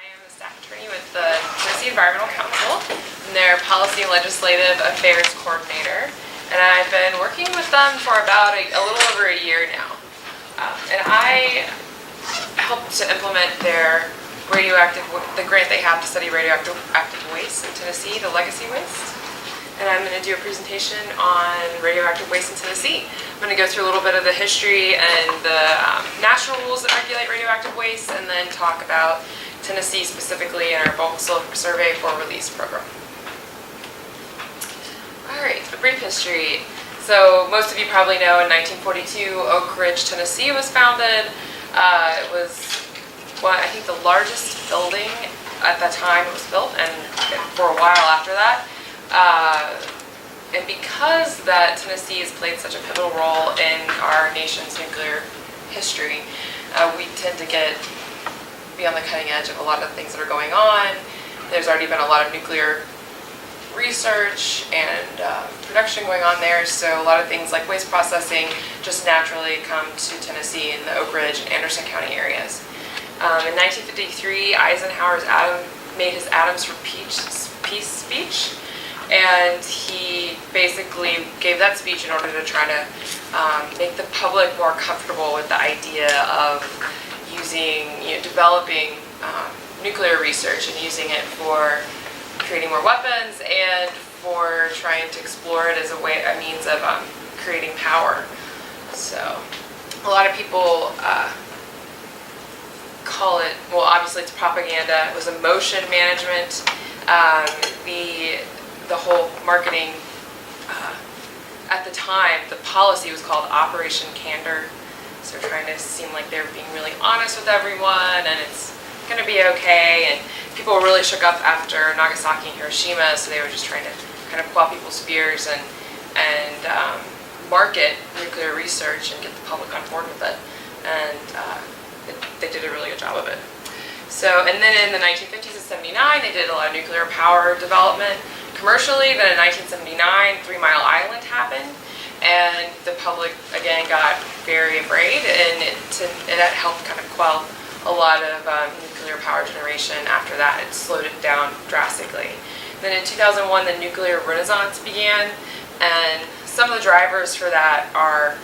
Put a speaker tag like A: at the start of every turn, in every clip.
A: am a staff attorney with the Tennessee Environmental Council and their Policy and Legislative Affairs Coordinator. And I've been working with them for about a little over a year now. And I helped to implement their the grant they have to study radioactive waste in Tennessee, the legacy waste. And I'm going to do a presentation on radioactive waste in Tennessee. I'm going to go through a little bit of the history and the national rules that regulate radioactive waste, and then talk about Tennessee specifically and our bulk survey for release program. All right, a brief history. So most of you probably know in 1942, Oak Ridge, Tennessee was founded. It was, I think, the largest building at that time it was built, and for a while after that. And because that Tennessee has played such a pivotal role in our nation's nuclear history, we tend to be on the cutting edge of a lot of things that are going on. There's already been a lot of nuclear research and production going on there, so a lot of things like waste processing just naturally come to Tennessee in the Oak Ridge and Anderson County areas. In 1953, Eisenhower made his Atoms for Peace speech, and he basically gave that speech in order to try to make the public more comfortable with the idea of developing nuclear research and using it for creating more weapons and for trying to explore it as a means of creating power. So a lot of people call it, well, obviously it's propaganda. It was emotion management. The whole marketing at the time, the policy was called Operation Candor. So they're trying to seem like they're being really honest with everyone, and it's going to be okay. And people were really shook up after Nagasaki and Hiroshima, so they were just trying to kind of quell people's fears and market nuclear research and get the public on board with it. And they did a really good job of it. So, and then in the 1950s and 79, they did a lot of nuclear power development commercially. Then in 1979, 3 Mile Island happened, and the public again got very afraid, and it helped kind of quell a lot of nuclear power generation. After that, it slowed it down drastically. Then in 2001, the nuclear renaissance began, and some of the drivers for that are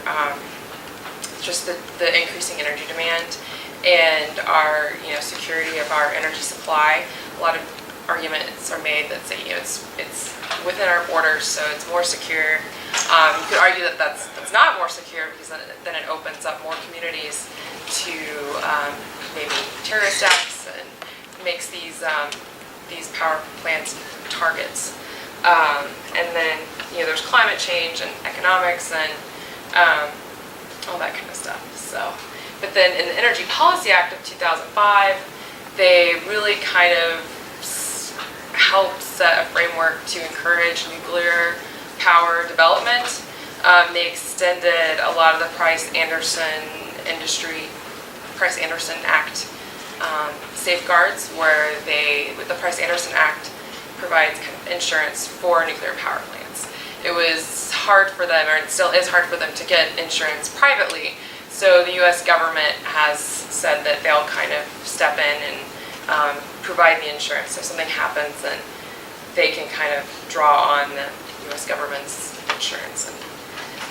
A: just the increasing energy demand and our security of our energy supply. A lot of arguments are made that say it's within our borders, so it's more secure. You could argue that that's not more secure, because then it opens up more communities to maybe terrorist acts and makes these power plants targets. And then there's climate change and economics and all that kind of stuff. So, but then in the Energy Policy Act of 2005, they really kind of helped set a framework to encourage nuclear power development. They extended a lot of the Price-Anderson Act safeguards, where with the Price-Anderson Act provides kind of insurance for nuclear power plants. It was hard for them, or it still is hard for them, to get insurance privately. So the U.S. government has said that they'll kind of step in and provide the insurance. So if something happens, then they can kind of draw on the U.S. government's insurance and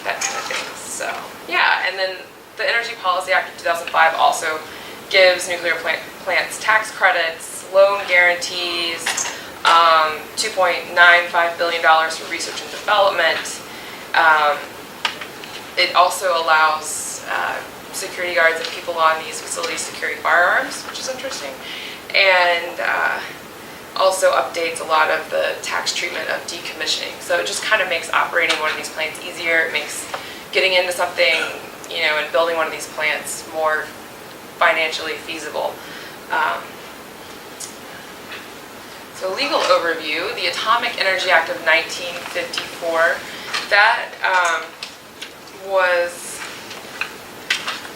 A: that kind of thing. So yeah, and then the Energy Policy Act of 2005 also gives nuclear plants tax credits, loan guarantees, $2.95 billion for research and development. It also allows security guards and people on these facilities to carry firearms, which is interesting, and also updates a lot of the tax treatment of decommissioning. So it just kind of makes operating one of these plants easier. It makes getting into something, and building one of these plants more financially feasible. So legal overview, the Atomic Energy Act of 1954, that was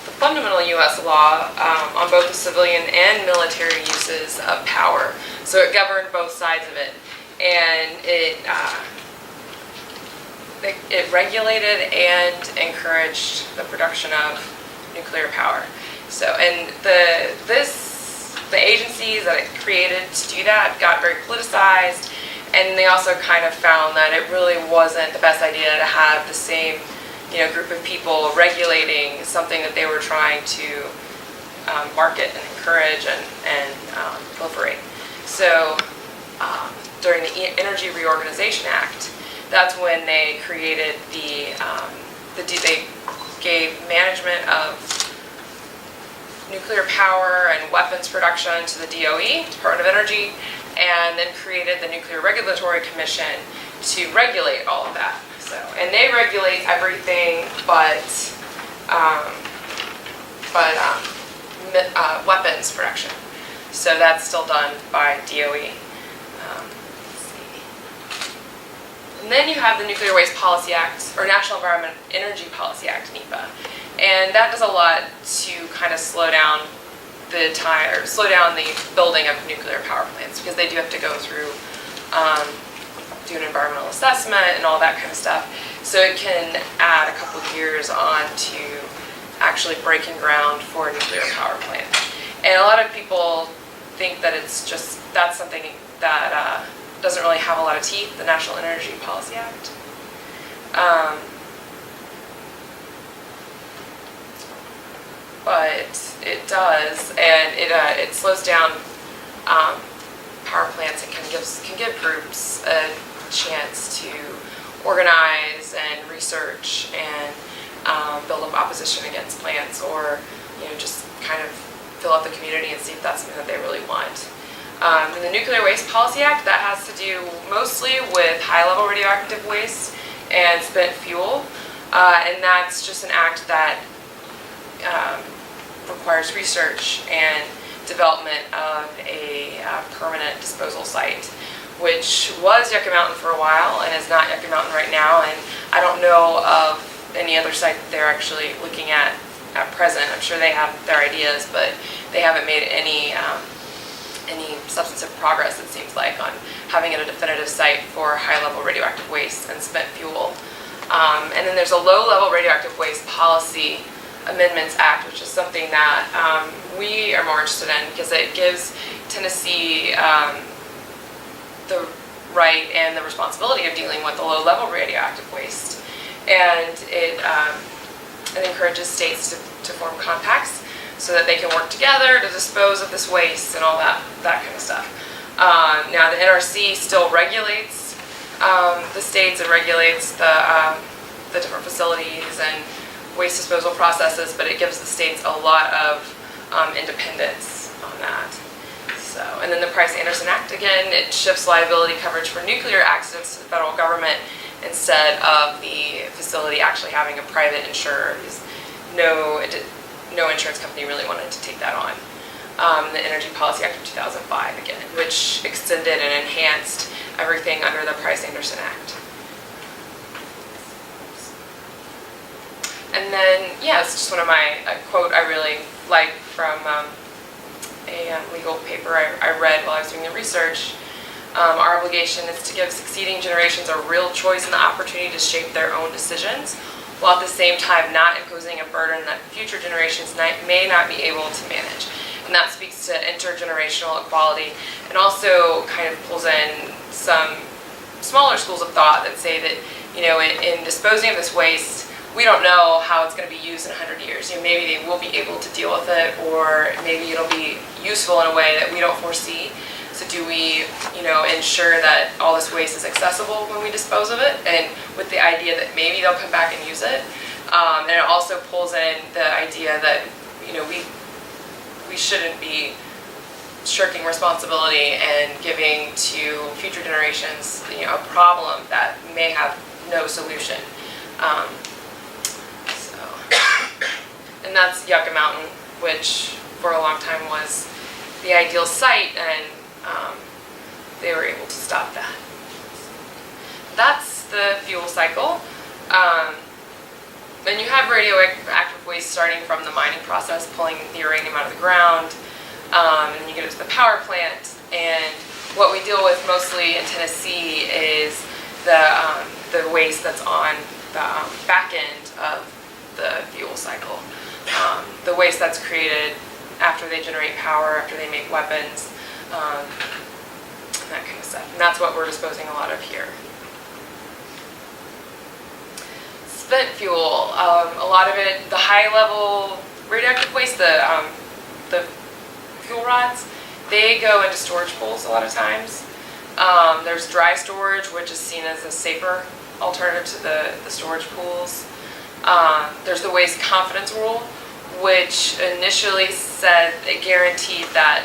A: the fundamental U.S. law on both the civilian and military uses of power. So it governed both sides of it, and it regulated and encouraged the production of nuclear power. So, and this the agencies that it created to do that got very politicized, and they also kind of found that it really wasn't the best idea to have the same, group of people regulating something that they were trying to market and encourage and proliferate. So during the Energy Reorganization Act, that's when they created they gave management of nuclear power and weapons production to the DOE, Department of Energy, and then created the Nuclear Regulatory Commission to regulate all of that. And they regulate everything but weapons production. So that's still done by DOE. Let's see. And then you have the Nuclear Waste Policy Act, or National Environment Energy Policy Act, NEPA. And that does a lot to kind of slow down the building of nuclear power plants, because they do have to go through do an environmental assessment and all that kind of stuff. So it can add a couple of years on to actually breaking ground for a nuclear power plant. And a lot of people think that that's something that doesn't really have a lot of teeth, the National Energy Policy Act. But it does, and it slows down power plants and can give groups a chance to organize and research and build up opposition against plants, or just kind of fill out the community and see if that's something that they really want. And the Nuclear Waste Policy Act, that has to do mostly with high-level radioactive waste and spent fuel, and that's just an act that requires research and development of a permanent disposal site, which was Yucca Mountain for a while and is not Yucca Mountain right now. And I don't know of any other site that they're actually looking at present. I'm sure they have their ideas, but they haven't made any substantive progress, it seems like, on having a definitive site for high-level radioactive waste and spent fuel. And then there's a low-level radioactive waste policy Amendments Act, which is something that we are more interested in, because it gives Tennessee the right and the responsibility of dealing with the low-level radioactive waste, and it encourages states to form compacts so that they can work together to dispose of this waste and all that kind of stuff. Now the NRC still regulates the states and regulates the different facilities and waste disposal processes, but it gives the states a lot of independence on that. So, and then the Price-Anderson Act, again, it shifts liability coverage for nuclear accidents to the federal government instead of the facility actually having a private insurer, because no insurance company really wanted to take that on. The Energy Policy Act of 2005, again, which extended and enhanced everything under the Price-Anderson Act. And then, it's just one of a quote I really like from a legal paper I read while I was doing the research. Our obligation is to give succeeding generations a real choice and the opportunity to shape their own decisions, while at the same time not imposing a burden that future generations may not be able to manage. And that speaks to intergenerational equality, and also kind of pulls in some smaller schools of thought that say that, in disposing of this waste, we don't know how it's going to be used in 100 years. Maybe they will be able to deal with it, or maybe it'll be useful in a way that we don't foresee. So do we, ensure that all this waste is accessible when we dispose of it, and with the idea that maybe they'll come back and use it. And it also pulls in the idea that, we shouldn't be shirking responsibility and giving to future generations, a problem that may have no solution. And that's Yucca Mountain, which for a long time was the ideal site, and they were able to stop that. That's the fuel cycle. Then you have radioactive waste starting from the mining process, pulling the uranium out of the ground, and you get it to the power plant. And what we deal with mostly in Tennessee is the waste that's on the back end of the fuel cycle. The waste that's created after they generate power, after they make weapons, and that kind of stuff. And that's what we're disposing a lot of here. Spent fuel, a lot of it, the high-level radioactive waste, the fuel rods, they go into storage pools a lot of times. There's dry storage, which is seen as a safer alternative to the storage pools. There's the waste confidence rule, which initially said it guaranteed that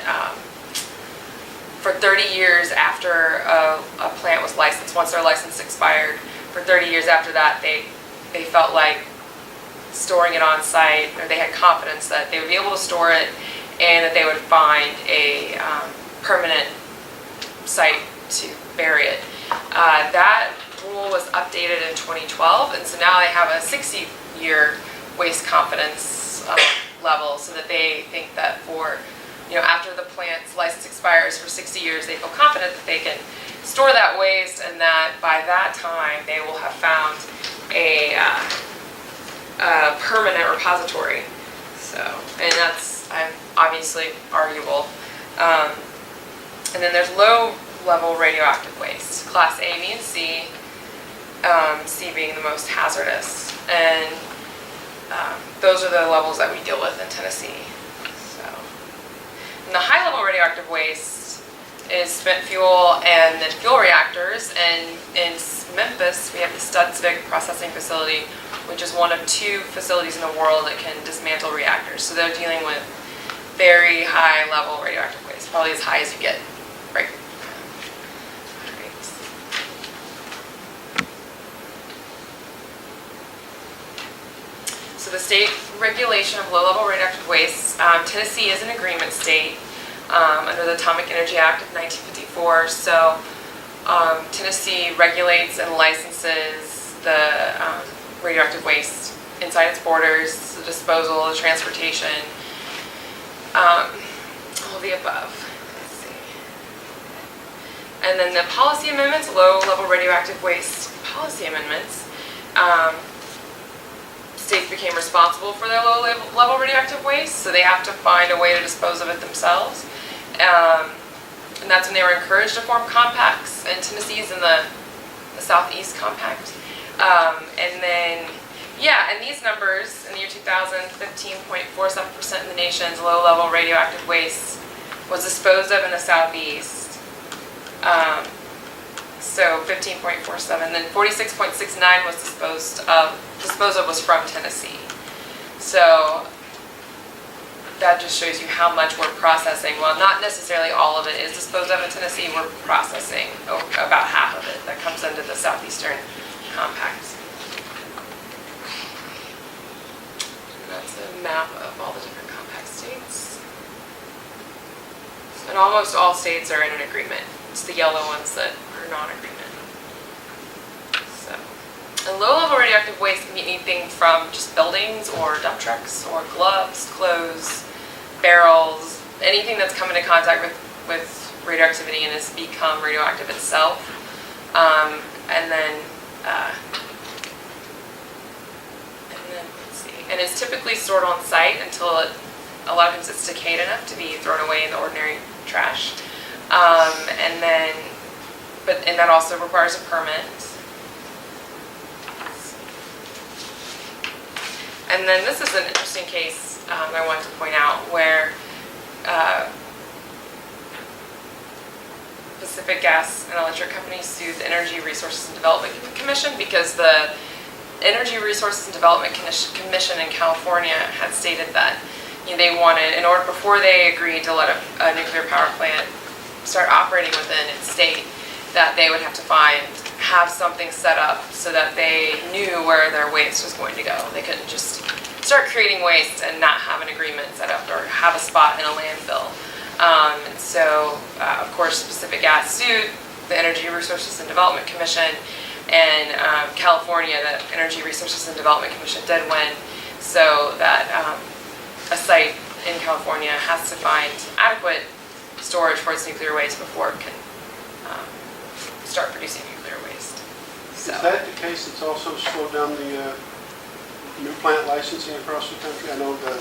A: for 30 years after a plant was licensed, once their license expired, for 30 years after that, they felt like storing it on site, or they had confidence that they would be able to store it and that they would find a permanent site to bury it. That rule was updated in 2012, and so now they have a 60-year waste confidence level, so that they think that for, after the plant's license expires for 60 years, they feel confident that they can store that waste, and that by that time they will have found a permanent repository. So, and that's obviously arguable. And then there's low-level radioactive waste, class A, B, and C. C being the most hazardous, and those are the levels that we deal with in Tennessee. So, and the high-level radioactive waste is spent fuel and then fuel reactors. And in Memphis, we have the Studsvik processing facility, which is one of 2 facilities in the world that can dismantle reactors. So they're dealing with very high-level radioactive waste, probably as high as you get, right? So the state regulation of low-level radioactive waste, Tennessee is an agreement state under the Atomic Energy Act of 1954. So Tennessee regulates and licenses the radioactive waste inside its borders, the disposal, the transportation, all of the above. Let's see. And then the policy amendments, low-level radioactive waste policy amendments. States became responsible for their low-level radioactive waste, so they have to find a way to dispose of it themselves. And that's when they were encouraged to form compacts, and Tennessee is in the Southeast Compact. And then, and these numbers in the year 2000, 15.47% of the nation's low-level radioactive waste was disposed of in the Southeast. So 15.47, then 46.69 was disposed of was from Tennessee. So that just shows you how much we're processing. Well, not necessarily all of it is disposed of in Tennessee. We're processing about half of it that comes into the Southeastern Compact. And that's a map of all the different compact states. And almost all states are in an agreement. It's the yellow ones that are non-agreement. And low-level radioactive waste can be anything from just buildings or dump trucks or gloves, clothes, barrels, anything that's come into contact with radioactivity and has become radioactive itself. And then let's see. And it's typically stored on site until a lot of times it's decayed enough to be thrown away in the ordinary trash. And that also requires a permit. And then this is an interesting case I wanted to point out where Pacific Gas and Electric Company sued the Energy Resources and Development Commission because the Energy Resources and Development Commission in California had stated that they wanted, before they agreed to let a nuclear power plant start operating within its state, that they would have to have something set up so that they knew where their waste was going to go. They couldn't just start creating waste and not have an agreement set up or have a spot in a landfill. And so, of course, Pacific Gas sued the Energy Resources and Development Commission, and California, the Energy Resources and Development Commission did win, so that a site in California has to find adequate storage for its nuclear waste before it can start producing nuclear waste. So.
B: Is that the case that's also slowed down the new plant licensing across the country? I know the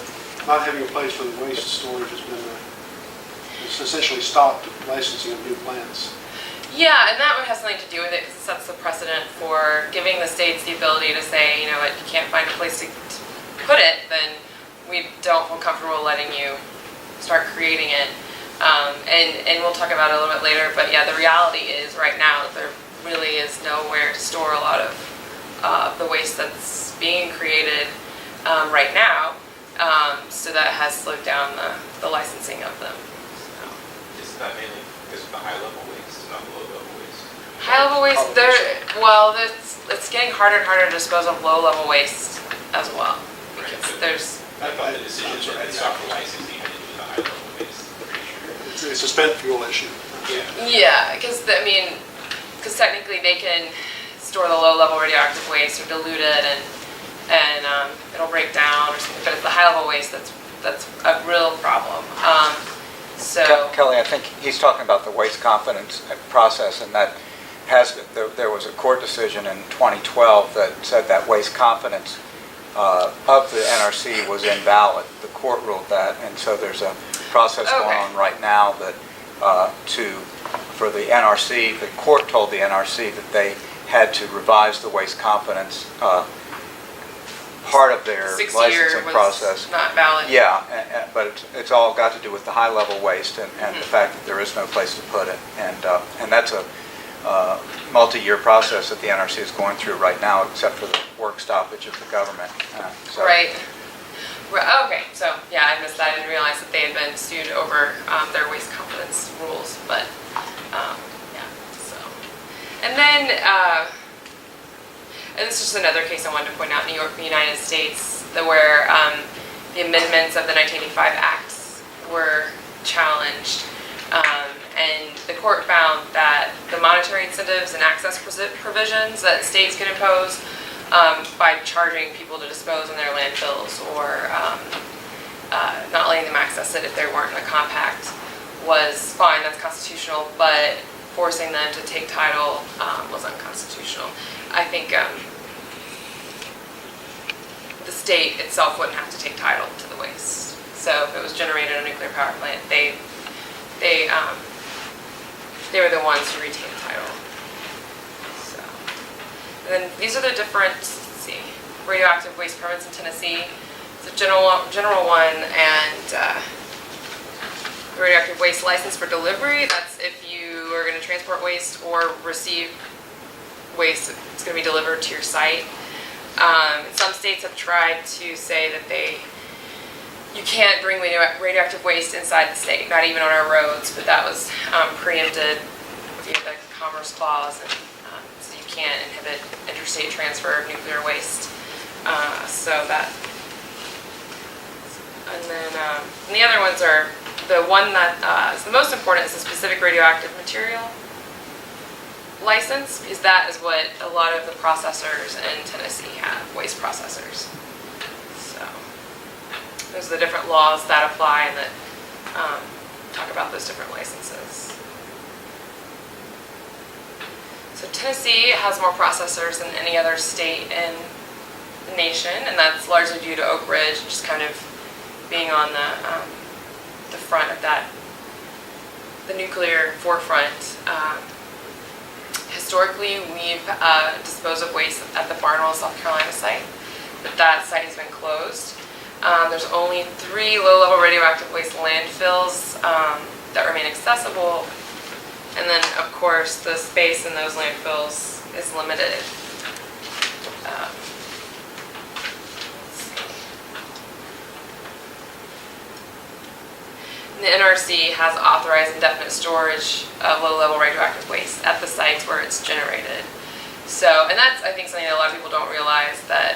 B: not having a place for the waste storage has been, it's essentially stopped licensing of new plants.
A: Yeah, and that one has something to do with it because it sets the precedent for giving the states the ability to say, you know what, you can't find a place to put it, then we don't feel comfortable letting you start creating it. And we'll talk about it a little bit later, but yeah, the reality is right now that there really is nowhere to store a lot of the waste that's being created right now, so that has slowed down the licensing of them. So.
C: Isn't that mainly because of the high-level waste, not the low-level waste?
A: High-level waste, it's getting harder and harder to dispose of low-level waste as well. Because there's...
C: I thought the decision to stop the licensing had to do with the high-level waste.
B: It's a spent fuel issue.
A: Yeah, because technically they can store the low-level radioactive waste or dilute it and it'll break down or something. But it's the high-level waste that's a real problem.
D: Kelly, I think he's talking about the waste confidence process, and that there was a court decision in 2012 that said that waste confidence of the NRC was invalid. The court ruled that, and so there's a process going on right now that for the NRC, the court told the NRC that they had to revise the waste confidence part of their licensing process.
A: Not valid.
D: Yeah, but it's all got to do with the high-level waste and the fact that there is no place to put it, and that's a multi-year process that the NRC is going through right now, except for the work stoppage of the government.
A: Right. Okay, so yeah, I missed that. I didn't realize that they had been sued over their waste confidence rules, but yeah. So, and then. And this is just another case I wanted to point out in New York, the United States, where the amendments of the 1985 Acts were challenged. And the court found that the monetary incentives and access provisions that states can impose by charging people to dispose in their landfills or not letting them access it if they weren't in a compact was fine, that's constitutional, but forcing them to take title was unconstitutional. I think the state itself wouldn't have to take title to the waste. So if it was generated at a nuclear power plant, they were the ones who retained title. So, and then these are the different, radioactive waste permits in Tennessee. It's a general one, and the radioactive waste license for delivery. That's if you are going to transport waste or receive waste, it's going to be delivered to your site. Some states have tried to say that you can't bring radioactive waste inside the state, not even on our roads, but that was preempted via the Commerce Clause, and so you can't inhibit interstate transfer of nuclear waste. And the other ones are, the one that is the most important is the specific radioactive material license, because that is what a lot of the processors in Tennessee have, waste processors. So those are the different laws that apply and that talk about those different licenses. So Tennessee has more processors than any other state in the nation, and that's largely due to Oak Ridge just kind of being on the front of that, the nuclear forefront. Historically, we've disposed of waste at the Barnwell, South Carolina site, but that site has been closed. There's only 3 low-level radioactive waste landfills that remain accessible, and then, of course, the space in those landfills is limited. The NRC has authorized indefinite storage of low-level radioactive waste at the sites where it's generated. So, and that's, I think, something that a lot of people don't realize, that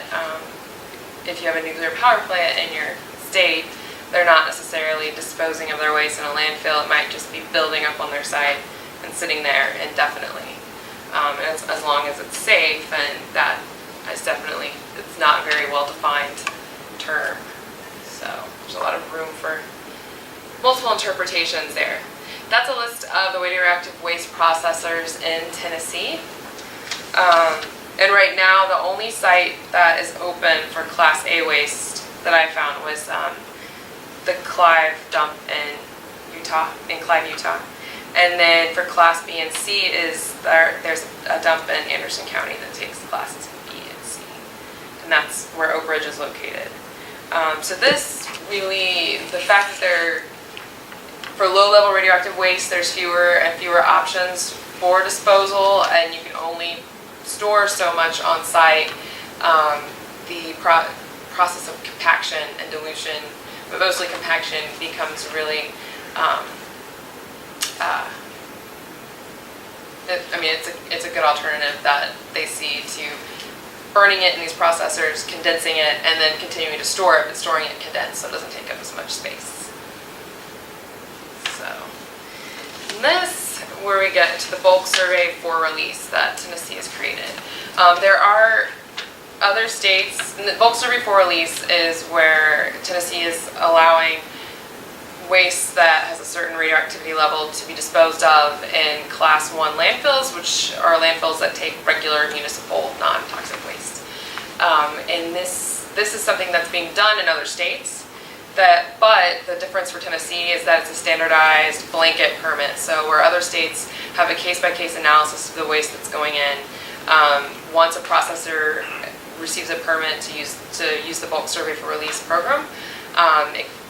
A: if you have a nuclear power plant in your state, they're not necessarily disposing of their waste in a landfill. It might just be building up on their site and sitting there indefinitely. And as long as it's safe, and that is definitely, it's not a very well-defined term. So there's a lot of room for multiple interpretations there. That's a list of the radioactive waste processors in Tennessee. And right now, the only site that is open for Class A waste that I found was the Clive dump in Clive, Utah. And then for Class B and C there's a dump in Anderson County that takes classes B and C. And that's where Oak Ridge is located. So this really, the fact that for low-level radioactive waste, there's fewer and fewer options for disposal, and you can only store so much on site. The process of compaction and dilution, but mostly compaction, becomes really, it's a good alternative that they see to burning it in these processors, condensing it, and then continuing to store it, but storing it condensed so it doesn't take up as much space. So, this where we get into the bulk survey for release that Tennessee has created. There are other states, and the bulk survey for release is where Tennessee is allowing waste that has a certain radioactivity level to be disposed of in Class 1 landfills, which are landfills that take regular municipal non-toxic waste. And this is something that's being done in other states. But the difference for Tennessee is that it's a standardized blanket permit. So where other states have a case-by-case analysis of the waste that's going in, once a processor receives a permit to use the bulk survey for release program,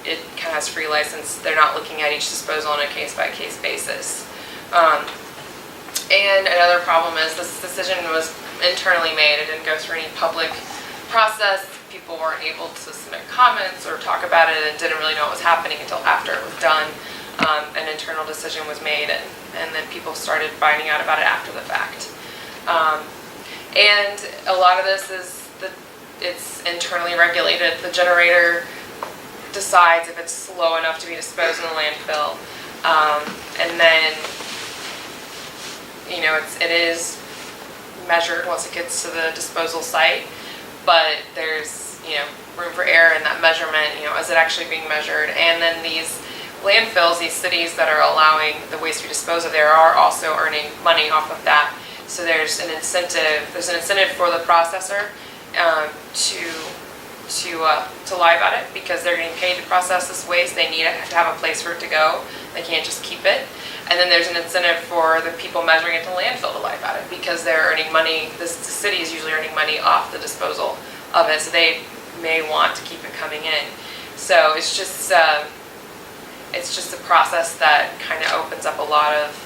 A: it kind of has free license. They're not looking at each disposal on a case-by-case basis. And another problem is this decision was internally made. It didn't go through any public process. People weren't able to submit comments or talk about it and didn't really know what was happening until after it was done. An internal decision was made, and then people started finding out about it after the fact. And a lot of this is it's internally regulated. The generator decides if it's slow enough to be disposed in the landfill, and then it is measured once it gets to the disposal site, but there's room for error in that measurement. Is it actually being measured? And then these landfills, these cities that are allowing the waste to be disposed of there, are also earning money off of that. So there's an incentive. There's an incentive for the processor to lie about it, because they're getting paid to process this waste. They need to have a place for it to go. They can't just keep it. And then there's an incentive for the people measuring it to landfill to lie about it, because they're earning money. The city is usually earning money off the disposal of it, so they may want to keep it coming in. So it's just a process that kind of opens up a lot of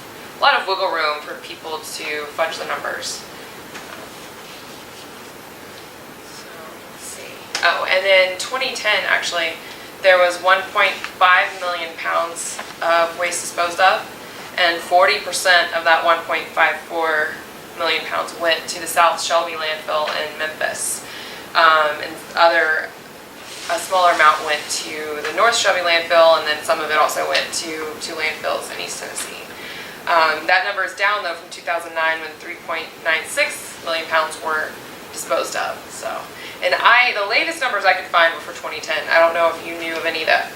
A: wiggle room for people to fudge the numbers. So let's see. Oh, and then 2010 actually, there was 1.5 million pounds of waste disposed of, and 40% of that 1.54 million pounds went to the South Shelby landfill in Memphis. And a smaller amount went to the North Shelby landfill, and then some of it also went to landfills in East Tennessee. That number is down though from 2009, when 3.96 million pounds were disposed of. So, and the latest numbers I could find were for 2010. I don't know if you knew of any that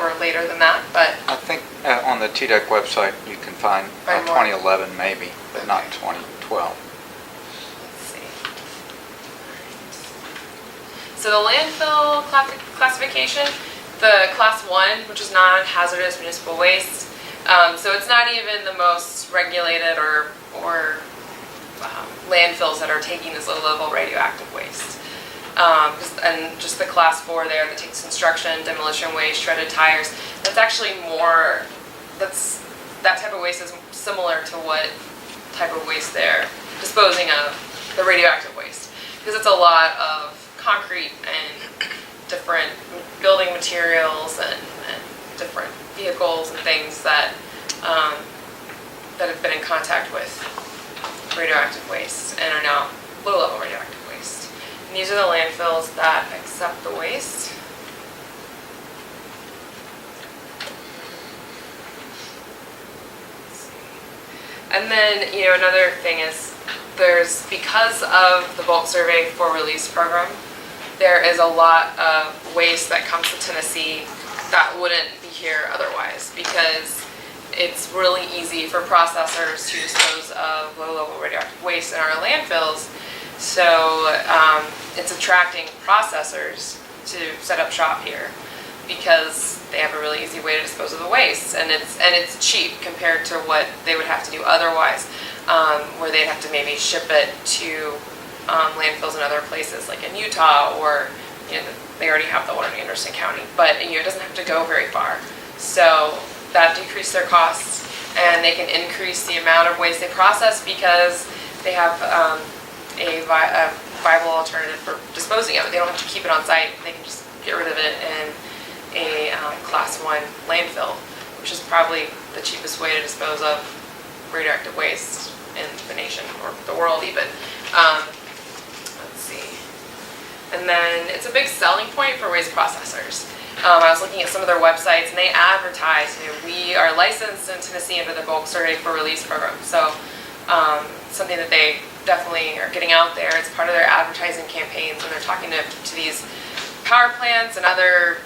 A: were later than that, but
D: I think on the TDEC website you can find 2011 maybe, but not 2012.
A: So the landfill classification, the Class 1, which is non-hazardous municipal waste, so it's not even the most regulated or landfills that are taking this low-level radioactive waste. And just the Class 4 there that takes construction, demolition waste, shredded tires, that's actually more, that type of waste is similar to what type of waste they're disposing of, the radioactive waste, because it's a lot of concrete and different building materials and different vehicles and things that have been in contact with radioactive waste and are now low-level radioactive waste. And these are the landfills that accept the waste. And then, another thing is because of the bulk survey for release program, there is a lot of waste that comes to Tennessee that wouldn't be here otherwise, because it's really easy for processors to dispose of low-level radioactive waste in our landfills. So it's attracting processors to set up shop here, because they have a really easy way to dispose of the waste, and it's cheap compared to what they would have to do otherwise, where they'd have to maybe ship it to landfills in other places, like in Utah, or they already have the one in Anderson County, but it doesn't have to go very far. So that decreased their costs, and they can increase the amount of waste they process because they have a viable alternative for disposing of it. They don't have to keep it on site. They can just get rid of it in a Class 1 landfill, which is probably the cheapest way to dispose of radioactive waste in the nation, or the world even. Let's see. And then it's a big selling point for waste processors. I was looking at some of their websites, and they advertise, we are licensed in Tennessee under the Bulk Survey for Release program. So something that they definitely are getting out there. It's part of their advertising campaigns when they're talking to these power plants and other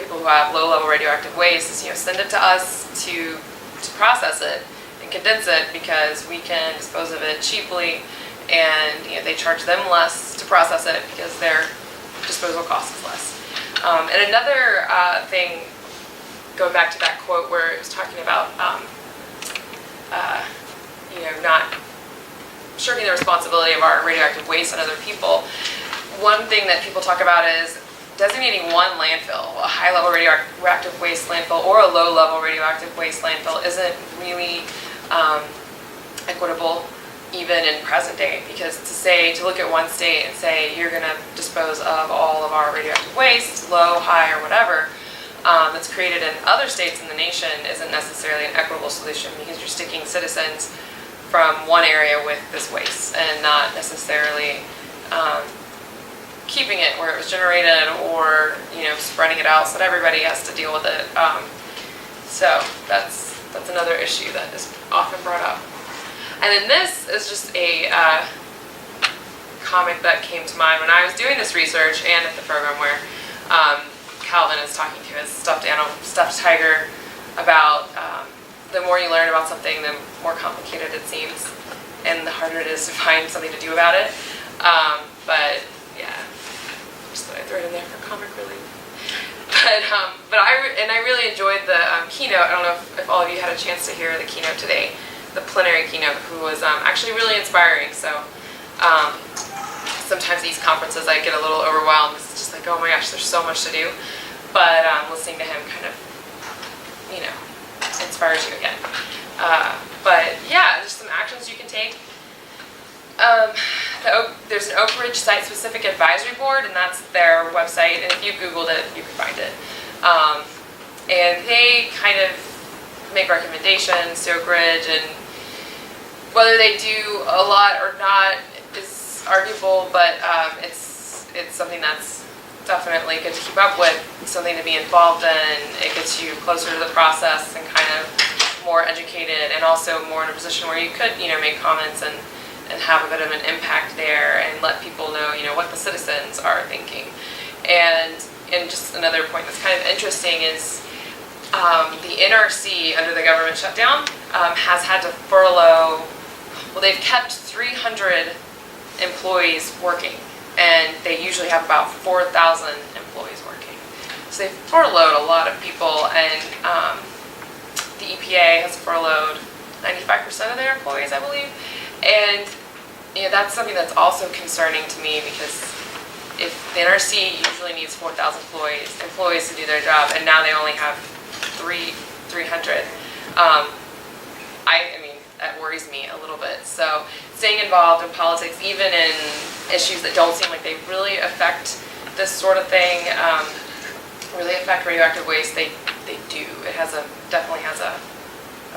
A: people who have low-level radioactive waste. Is, send it to us to process it and condense it, because we can dispose of it cheaply, and they charge them less to process it because their disposal cost is less. And another thing, going back to that quote where it was talking about not shirking the responsibility of our radioactive waste on other people, one thing that people talk about is designating one landfill, a high-level radioactive waste landfill or a low-level radioactive waste landfill, isn't really equitable even in present day, because to look at one state and say you're going to dispose of all of our radioactive waste, low, high, or whatever, that's created in other states in the nation isn't necessarily an equitable solution, because you're sticking citizens from one area with this waste and not necessarily keeping it where it was generated, or spreading it out so that everybody has to deal with it. So that's another issue that is often brought up. And then this is just a comic that came to mind when I was doing this research and at the program, where Calvin is talking to his stuffed tiger about the more you learn about something, the more complicated it seems, and the harder it is to find something to do about it. But yeah, just thought I'd throw it in there for comic relief. But I really enjoyed the keynote. I don't know if all of you had a chance to hear the keynote today, the plenary keynote, who was actually really inspiring. So sometimes these conferences I get a little overwhelmed, because it's just like, oh my gosh, there's so much to do. But listening to him kind of, inspires you again. But yeah, just some actions you can take. There's an Oak Ridge Site-Specific Advisory Board, and that's their website, and if you Googled it, you can find it. And they kind of make recommendations to Oak Ridge, and whether they do a lot or not is arguable, but it's something that's definitely good to keep up with, something to be involved in. It gets you closer to the process and kind of more educated, and also more in a position where you could, make comments and have a bit of an impact there, and let people know, what the citizens are thinking. And just another point that's kind of interesting is the NRC, under the government shutdown, has had to furlough, they've kept 300 employees working, and they usually have about 4,000 employees working. So they've furloughed a lot of people, and the EPA has furloughed 95% of their employees, I believe. And that's something that's also concerning to me, because if the NRC usually needs 4,000 employees to do their job, and now they only have 300, that worries me a little bit. So staying involved in politics, even in issues that don't seem like they really affect this sort of thing, really affect radioactive waste, they do. It definitely has a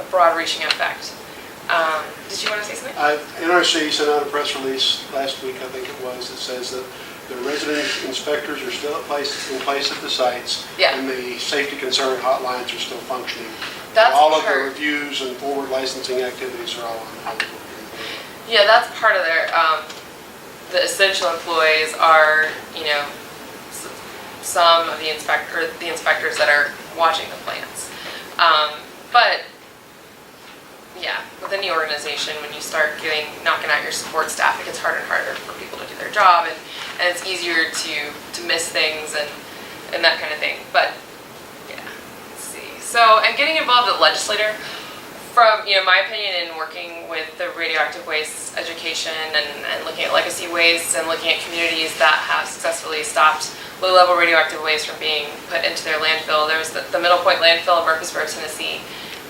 A: broad-reaching effect. Did you want to say something?
B: NRC sent out a press release last week, I think it was, that says that the resident inspectors are still in place at the sites,
A: Yeah.
B: and the safety concern hotlines are still functioning.
A: That's
B: all of the
A: part.
B: reviews and forward licensing activities are all on the
A: Yeah, that's part of their. The essential employees are, some of the inspectors that are watching the plants. But yeah, within the organization, when you start knocking out your support staff, it gets harder and harder for people to do their job, and it's easier to miss things and and that kind of thing. But yeah, let's see. So, and getting involved as a legislator, from my opinion, in working with the radioactive waste education and looking at legacy waste and looking at communities that have successfully stopped low-level radioactive waste from being put into their landfill. There was the Middle Point landfill in Murfreesboro, Tennessee,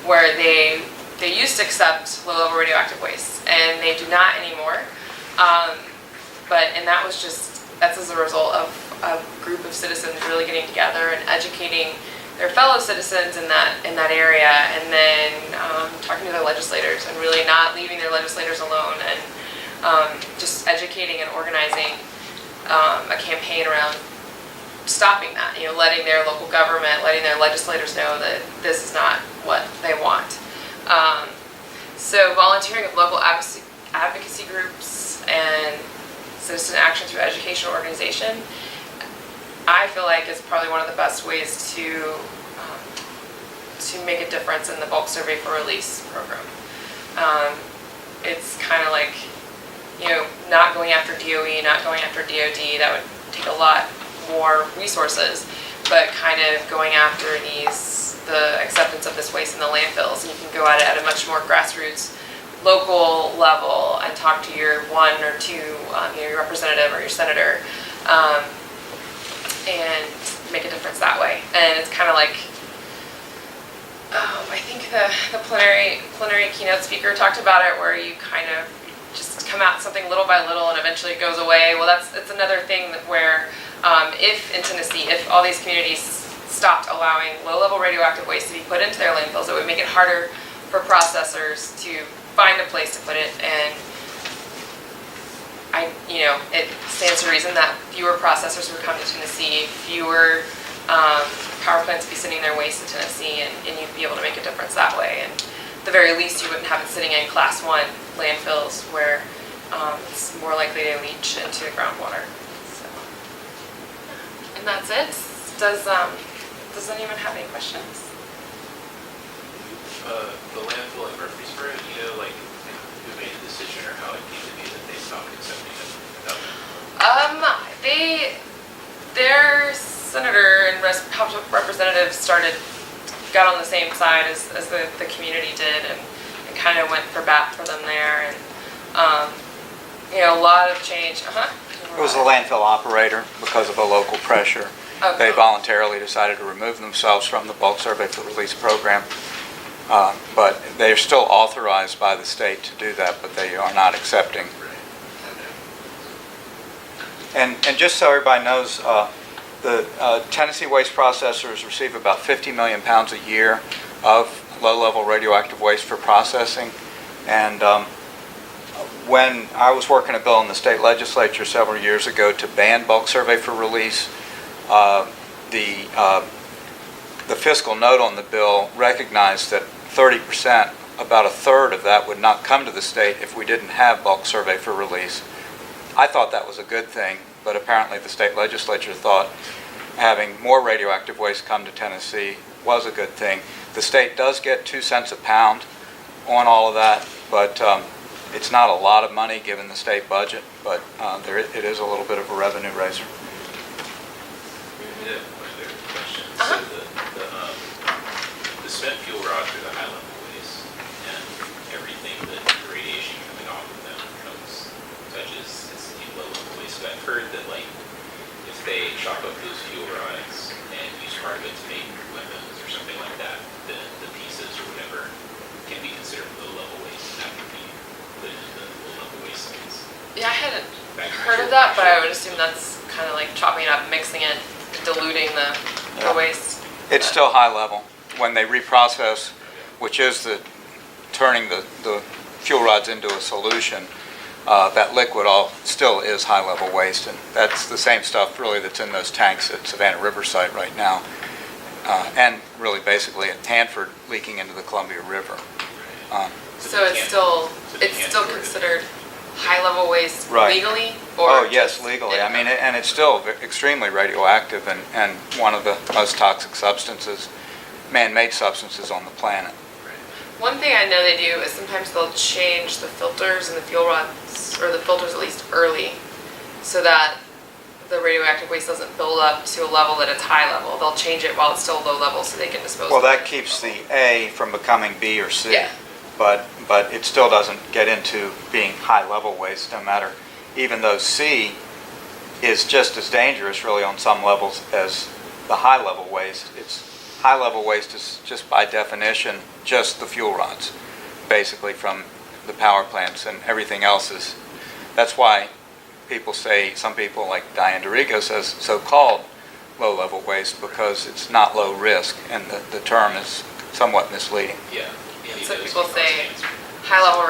A: where they used to accept low-level radioactive waste, and they do not anymore. And that's as a result of a group of citizens really getting together and educating their fellow citizens in that area, and then talking to their legislators and really not leaving their legislators alone, and just educating and organizing a campaign around stopping that, letting their local government, letting their legislators know that this is not what they want. So volunteering with local advocacy groups and citizen action through educational organization, I feel like is probably one of the best ways to make a difference in the bulk survey for release program. It's kind of like, not going after DOE, not going after DOD, that would take a lot more resources, but kind of going after the acceptance of this waste in the landfills, and you can go at it at a much more grassroots, local level and talk to your one or two, your representative or your senator, and make a difference that way. And it's kind of like, I think the plenary keynote speaker talked about it, where you kind of just come out something little by little and eventually it goes away. Well, it's another thing where if in Tennessee, if all these communities stopped allowing low-level radioactive waste to be put into their landfills, it would make it harder for processors to find a place to put it, and it stands to reason that fewer processors would come to Tennessee, fewer power plants would be sending their waste to Tennessee, and you'd be able to make a difference that way. And at the very least, you wouldn't have it sitting in Class 1 landfills where it's more likely to leach into the groundwater. So, and that's it. Does anyone have any questions?
C: The landfill in Murfreesboro, who made the decision or how it came to be that they stopped accepting it?
A: Their senator and House of Representatives got on the same side as the community did, and kind of went for bat for them there, and a lot of change.
D: It was the landfill operator, because of a local pressure.
A: Okay.
D: They voluntarily decided to remove themselves from the bulk survey for release program. But they are still authorized by the state to do that, but they are not accepting. And just so everybody knows, the Tennessee waste processors receive about 50 million pounds a year of low-level radioactive waste for processing. And when I was working a bill in the state legislature several years ago to ban bulk survey for release, the fiscal note on the bill recognized that 30%, about a third of that, would not come to the state if we didn't have bulk survey for release. I thought that was a good thing, but apparently the state legislature thought having more radioactive waste come to Tennessee was a good thing. The state does get 2 cents a pound on all of that, but it's not a lot of money given the state budget, but it is a little bit of a revenue raiser.
C: Yeah, one other question. So the spent fuel rods are the high-level waste, and everything that the radiation coming off of them touches low-level waste. But I've heard that if they chop up those fuel rods and use part of it to make weapons or something like that, then the pieces or whatever can be considered low-level waste and have to be put into the low-level waste sites.
A: Yeah, I hadn't heard of that, but I would assume that's kind of like chopping it up, mixing it, diluting the waste.
D: It's still high level. When they reprocess, which is turning the fuel rods into a solution, that liquid all still is high level waste, and that's the same stuff really that's in those tanks at Savannah Riverside right now, and really basically at Hanford leaking into the Columbia River.
A: So it's still considered high-level waste legally?
D: Or yes, legally. I mean, and it's still extremely radioactive and one of the most toxic substances, man-made substances on the planet.
A: One thing I know they do is sometimes they'll change the filters and the fuel rods, or the filters at least early, so that the radioactive waste doesn't build up to a level that it's high level. They'll change it while it's still low level so they can dispose
D: Well,
A: of it.
D: that keeps the A from becoming B or C.
A: Yeah.
D: But it still doesn't get into being high-level waste, no matter, even though C is just as dangerous really on some levels as the high-level waste. High-level waste is just by definition just the fuel rods, basically from the power plants, and everything else is, that's why people say, some people like Diane DeRigo says so-called low-level waste, because it's not low risk, and the term is somewhat misleading.
C: Yeah.
A: So people say high-level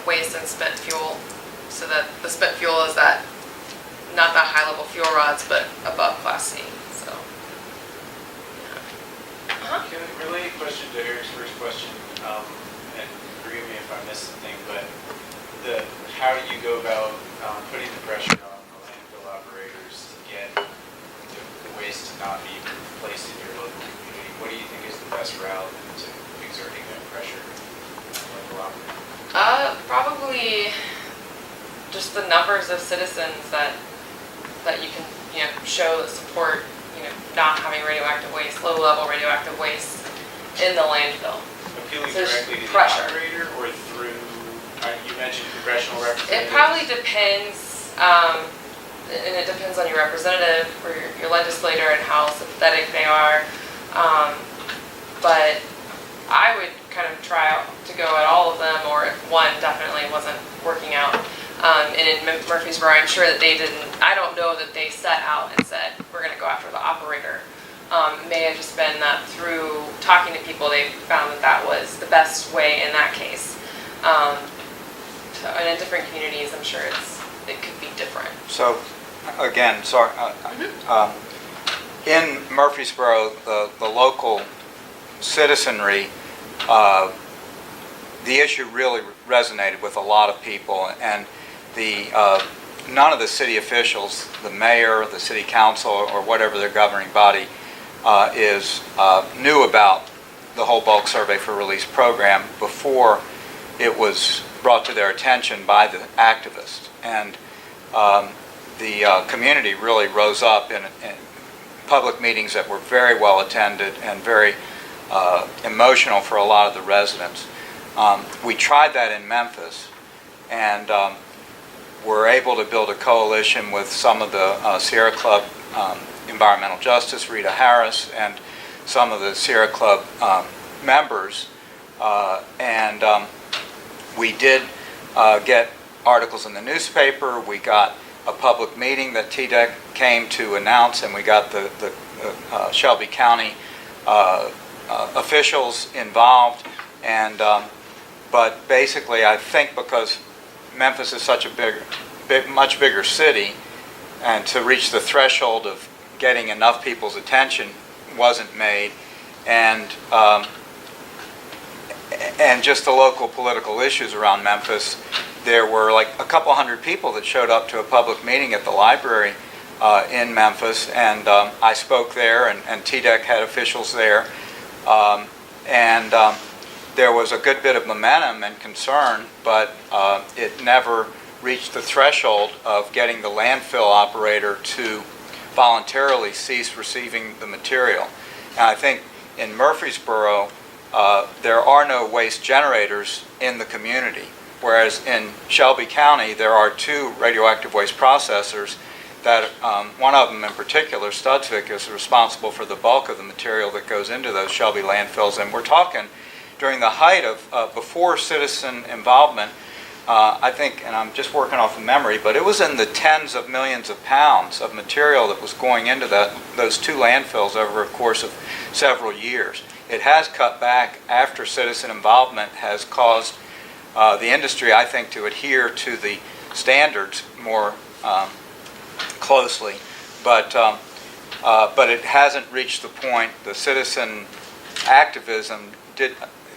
A: waste and spent fuel, so that the spent fuel is that, not the high-level fuel rods, but above Class C, so. Yeah.
E: Can I relate a question to Eric's first question, and forgive me if I missed something, but how do you go about putting the pressure on the landfill operators to get the waste to not be placed in your local community? What do you think is the best route to exerting that pressure on local operators?
A: Probably just the numbers of citizens that you can, show that support, not having radioactive waste, low-level radioactive waste in the landfill.
E: Appealing
A: So
E: directly to the
A: pressure.
E: operator or through, you mentioned congressional representatives?
A: It probably depends, and it depends on your representative or your legislator and how sympathetic they are. But I would kind of try out to go at all of them, or if one definitely wasn't working out. And in Murfreesboro, I'm sure that they didn't, I don't know that they set out and said, we're going to go after the operator. It may have just been that through talking to people, they found that was the best way in that case. And in different communities, I'm sure it could be different.
D: So, again, sorry, in Murfreesboro, the local citizenry, the issue really resonated with a lot of people, and none of the city officials, the mayor, the city council, or whatever their governing body knew about the whole bulk survey for release program before it was brought to their attention by the activists. And the community really rose up in public meetings that were very well attended and very emotional for a lot of the residents. We tried that in Memphis, and were able to build a coalition with some of the Sierra Club Environmental Justice, Rita Harris, and some of the Sierra Club members, and we did get articles in the newspaper. We got a public meeting that TDEC came to announce, and we got the Shelby County officials involved, and but basically I think because Memphis is such a much bigger city, and to reach the threshold of getting enough people's attention wasn't made, and just the local political issues around Memphis, there were like a couple hundred people that showed up to a public meeting at the library in Memphis, and I spoke there, and TDEC had officials there, and there was a good bit of momentum and concern, but it never reached the threshold of getting the landfill operator to voluntarily cease receiving the material. And I think in Murfreesboro, there are no waste generators in the community, whereas in Shelby County, there are 2 radioactive waste processors that one of them in particular, Studsvik, is responsible for the bulk of the material that goes into those Shelby landfills. And we're talking during the height of before citizen involvement, I think, and I'm just working off of memory, but it was in the tens of millions of pounds of material that was going into those 2 landfills over a course of several years. It has cut back after citizen involvement has caused the industry, I think, to adhere to the standards more closely, but it hasn't reached the point. The citizen activism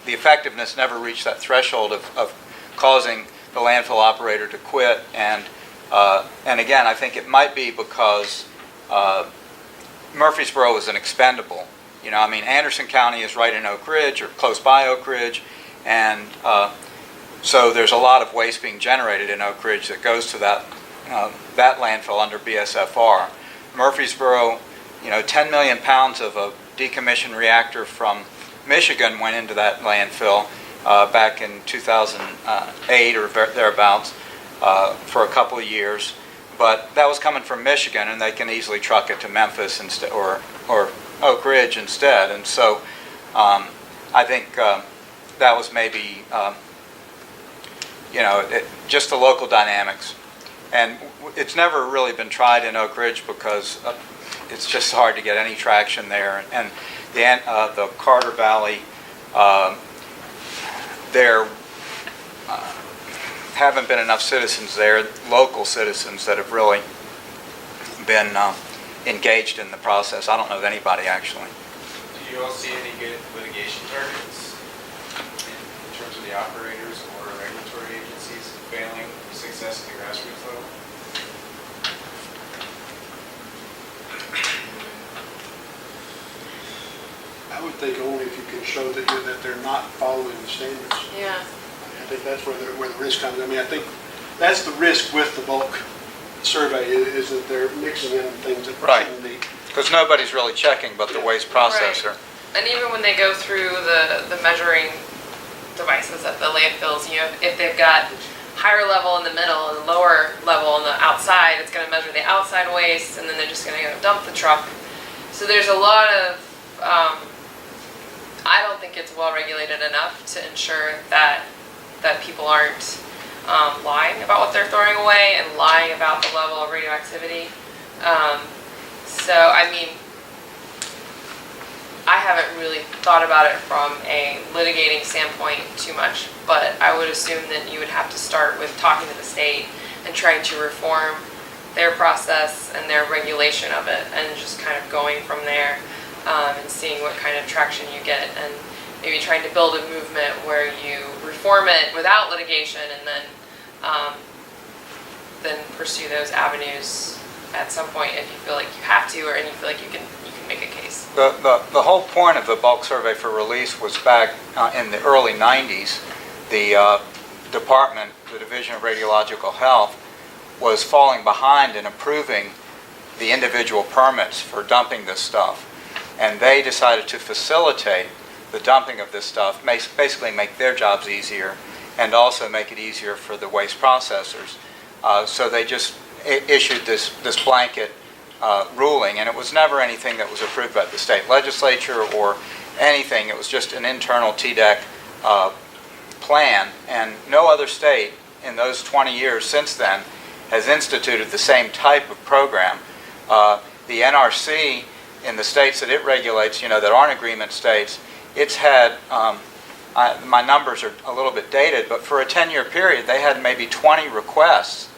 D: the effectiveness never reached that threshold of causing the landfill operator to quit, and again, I think it might be because Murfreesboro is an expendable. Anderson County is right in Oak Ridge or close by Oak Ridge, and so there's a lot of waste being generated in Oak Ridge that goes to that that landfill under BSFR. Murfreesboro, 10 million pounds of a decommissioned reactor from Michigan went into that landfill back in 2008 or thereabouts for a couple of years. But that was coming from Michigan, and they can easily truck it to Memphis instead, or Oak Ridge instead. And so I think that was maybe, just the local dynamics. And it's never really been tried in Oak Ridge because it's just hard to get any traction there. And the Carter Valley, there haven't been enough citizens there, local citizens, that have really been engaged in the process. I don't know of anybody, actually.
E: Do you all see any good litigation targets in terms of the operators or regulatory agencies failing success at the grassroots level?
B: I would think only if you can show that they're not following the standards.
A: Yeah.
B: I think that's where the risk comes. I mean, I think that's the risk with the bulk survey is that they're mixing in things that
D: Right.
B: shouldn't be.
D: Because nobody's really checking but the waste processor.
A: Right. And even when they go through the measuring devices at the landfills, if they've got higher level in the middle and lower level on the outside, it's going to measure the outside waste, and then they're just going to go dump the truck. So there's a lot of, I don't think it's well regulated enough to ensure that people aren't lying about what they're throwing away and lying about the level of radioactivity. So, I mean, I haven't really thought about it from a litigating standpoint too much, but I would assume that you would have to start with talking to the state and trying to reform their process and their regulation of it, and just kind of going from there and seeing what kind of traction you get, and maybe trying to build a movement where you reform it without litigation, and then pursue those avenues at some point if you feel like you have to, and you feel like you can make a case.
D: The whole point of the bulk survey for release was back in the early 90s. The department, the Division of Radiological Health, was falling behind in approving the individual permits for dumping this stuff. And they decided to facilitate the dumping of this stuff, basically make their jobs easier, and also make it easier for the waste processors. So they just issued this blanket ruling, and it was never anything that was approved by the state legislature or anything. It was just an internal TDEC plan, and no other state in those 20 years since then has instituted the same type of program. The NRC, in the states that it regulates, that aren't agreement states, it's had, my numbers are a little bit dated, but for a 10-year period, they had maybe 20 requests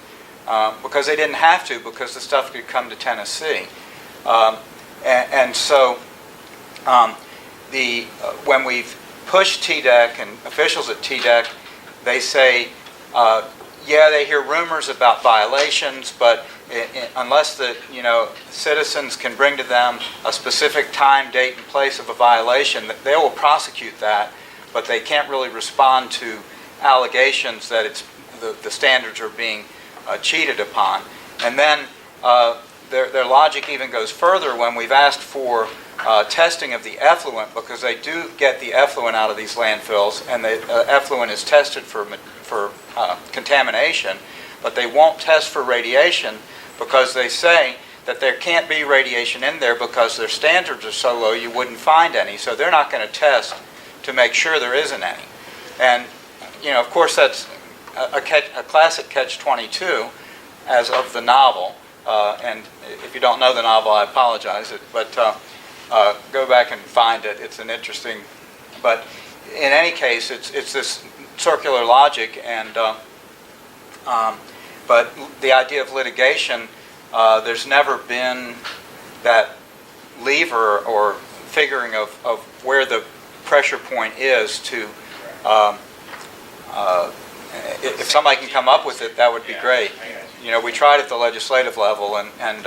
D: because they didn't have to, because the stuff could come to Tennessee. And so when we've pushed TDEC and officials at TDEC, they say, yeah, they hear rumors about violations, but unless the citizens can bring to them a specific time, date, and place of a violation, they will prosecute that, but they can't really respond to allegations that the standards are being cheated upon. And then their logic even goes further when we've asked for testing of the effluent, because they do get the effluent out of these landfills, and the effluent is tested for contamination, but they won't test for radiation because they say that there can't be radiation in there because their standards are so low you wouldn't find any. So they're not going to test to make sure there isn't any. And, of course, that's a classic catch-22 as of the novel. And if you don't know the novel, I apologize. But go back and find it. It's an interesting... But in any case, it's this circular logic, and but the idea of litigation, there's never been that lever or figuring of where the pressure point is to, if somebody can come up with it, that would be great. We tried at the legislative level, and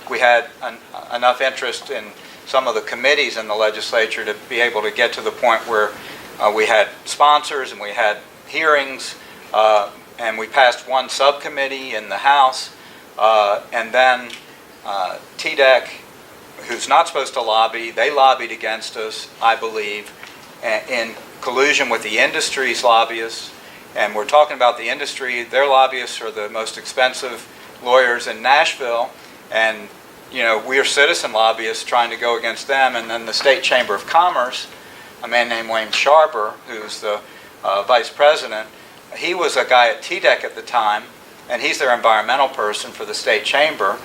D: we had enough interest in some of the committees in the legislature to be able to get to the point where we had sponsors and we had hearings, and we passed one subcommittee in the House, and then TDEC, who's not supposed to lobby, they lobbied against us, I believe, in collusion with the industry's lobbyists. And we're talking about the industry. Their lobbyists are the most expensive lawyers in Nashville, and we are citizen lobbyists trying to go against them. And then the State Chamber of Commerce, a man named Wayne Sharper, who's the vice president, he was a guy at TDEC at the time, and he's their environmental person for the state chamber.